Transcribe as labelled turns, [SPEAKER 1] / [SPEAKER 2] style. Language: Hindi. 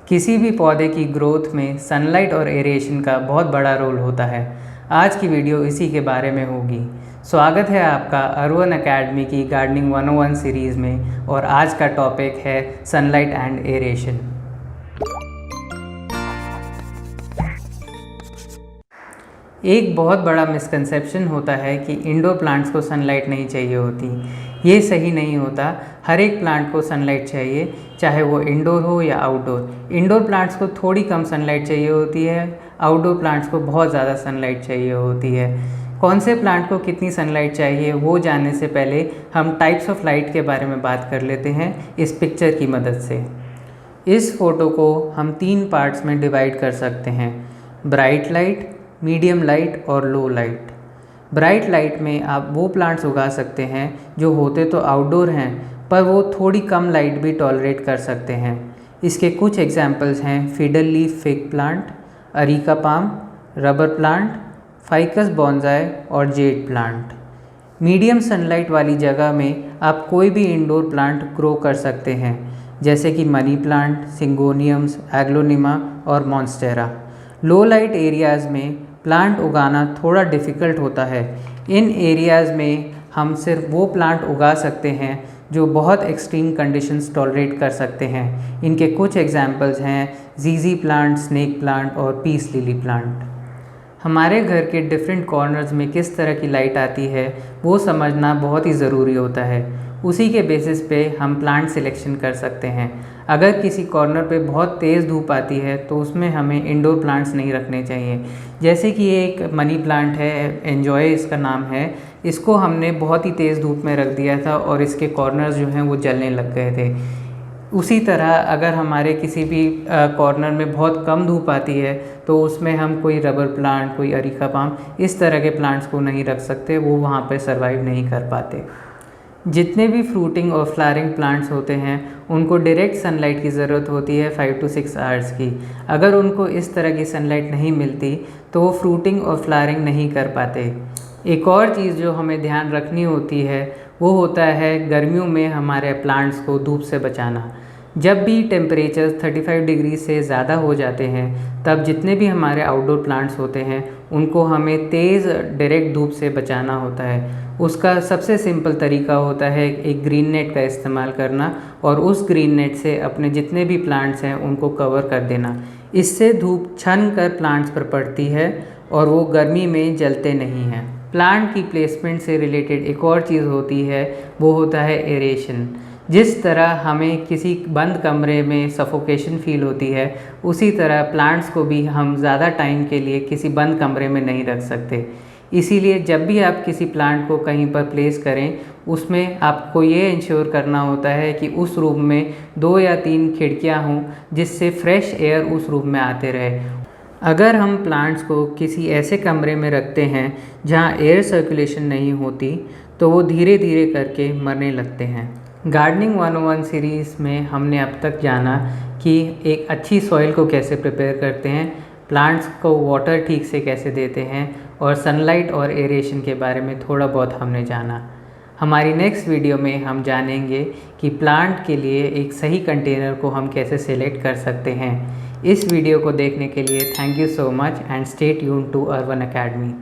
[SPEAKER 1] किसी भी पौधे की ग्रोथ में सनलाइट और एरेशन का बहुत बड़ा रोल होता है। आज की वीडियो इसी के बारे में होगी। स्वागत है आपका अर्वन एकेडमी की गार्डनिंग 101 सीरीज़ में और आज का टॉपिक है सनलाइट एंड एरेशन। एक बहुत बड़ा मिसकंसेप्शन होता है कि इंडोर प्लांट्स को सनलाइट नहीं चाहिए होती। ये सही नहीं होता। हर एक प्लांट को सनलाइट चाहिए, चाहे वो इंडोर हो या आउटडोर। इंडोर प्लांट्स को थोड़ी कम सनलाइट चाहिए होती है, आउटडोर प्लांट्स को बहुत ज़्यादा सनलाइट चाहिए होती है। कौन से प्लांट को कितनी सनलाइट चाहिए वो जानने से पहले हम टाइप्स ऑफ लाइट के बारे में बात कर लेते हैं इस पिक्चर की मदद से। इस फ़ोटो को हम 3 पार्ट्स में डिवाइड कर सकते हैं: ब्राइट लाइट, मीडियम लाइट और लो लाइट। ब्राइट लाइट में आप वो प्लांट्स उगा सकते हैं जो होते तो आउटडोर हैं पर वो थोड़ी कम लाइट भी टॉलरेट कर सकते हैं। इसके कुछ एग्जांपल्स हैं fiddle leaf fig plant, areca palm, rubber plant, ficus bonsai और जेड प्लांट। मीडियम सनलाइट वाली जगह में आप कोई भी इंडोर प्लांट ग्रो कर सकते हैं, जैसे कि मनी प्लांट, सिंगोनियम्स, एग्लोनिमा और मॉन्स्टेरा। लो लाइट एरियाज़ में प्लांट उगाना थोड़ा डिफ़िकल्ट होता है। इन एरियाज़ में हम सिर्फ वो प्लांट उगा सकते हैं जो बहुत एक्सट्रीम कंडीशंस टॉलरेट कर सकते हैं। इनके कुछ एग्जांपल्स हैं जीजी प्लांट, स्नेक प्लांट और पीस लिली प्लांट। हमारे घर के डिफरेंट कॉर्नर्स में किस तरह की लाइट आती है वो समझना बहुत ही ज़रूरी होता है। उसी के बेसिस पे हम प्लांट सिलेक्शन कर सकते हैं। अगर किसी कॉर्नर पे बहुत तेज़ धूप आती है तो उसमें हमें इंडोर प्लांट्स नहीं रखने चाहिए। जैसे कि ये एक मनी प्लांट है, एन्जॉय इसका नाम है। इसको हमने बहुत ही तेज़ धूप में रख दिया था और इसके कॉर्नर्स जो हैं वो जलने लग गए थे। उसी तरह अगर हमारे किसी भी कॉर्नर में बहुत कम धूप आती है तो उसमें हम कोई रबर प्लांट, कोई अरीका पाम, इस तरह के प्लांट्स को नहीं रख सकते, वो वहाँ पर सर्वाइव नहीं कर पाते। जितने भी फ्रूटिंग और फ्लावरिंग प्लांट्स होते हैं उनको डायरेक्ट सनलाइट की ज़रूरत होती है 5 to 6 आवर्स की। अगर उनको इस तरह की सनलाइट नहीं मिलती तो वो फ्रूटिंग और फ्लावरिंग नहीं कर पाते। एक और चीज़ जो हमें ध्यान रखनी होती है वो होता है गर्मियों में हमारे प्लांट्स को धूप से बचाना। जब भी टेम्परेचर 35 डिग्री से ज़्यादा हो जाते हैं तब जितने भी हमारे आउटडोर प्लांट्स होते हैं उनको हमें तेज़ डायरेक्ट धूप से बचाना होता है। उसका सबसे सिंपल तरीका होता है एक ग्रीन नेट का इस्तेमाल करना और उस ग्रीन नेट से अपने जितने भी प्लांट्स हैं उनको कवर कर देना। इससे धूप छन कर प्लांट्स पर पड़ती है और वो गर्मी में जलते नहीं हैं। प्लांट की प्लेसमेंट से रिलेटेड एक और चीज़ होती है, वो होता है एरेशन। जिस तरह हमें किसी बंद कमरे में सफोकेशन फील होती है उसी तरह प्लांट्स को भी हम ज़्यादा टाइम के लिए किसी बंद कमरे में नहीं रख सकते। इसीलिए जब भी आप किसी प्लांट को कहीं पर प्लेस करें उसमें आपको ये इंश्योर करना होता है कि उस रूम में 2 या 3 खिड़कियां हों जिससे फ्रेश एयर उस रूम में आते रहे। अगर हम प्लांट्स को किसी ऐसे कमरे में रखते हैं जहां एयर सर्कुलेशन नहीं होती तो वो धीरे धीरे करके मरने लगते हैं। गार्डनिंग 101 सीरीज़ में हमने अब तक जाना कि एक अच्छी सॉइल को कैसे प्रिपेयर करते हैं, प्लांट्स को वाटर ठीक से कैसे देते हैं और सनलाइट और एरेशन के बारे में थोड़ा बहुत हमने जाना। हमारी नेक्स्ट वीडियो में हम जानेंगे कि प्लांट के लिए एक सही कंटेनर को हम कैसे सेलेक्ट कर सकते हैं। इस वीडियो को देखने के लिए thank you so much and stay tuned to Arvan academy.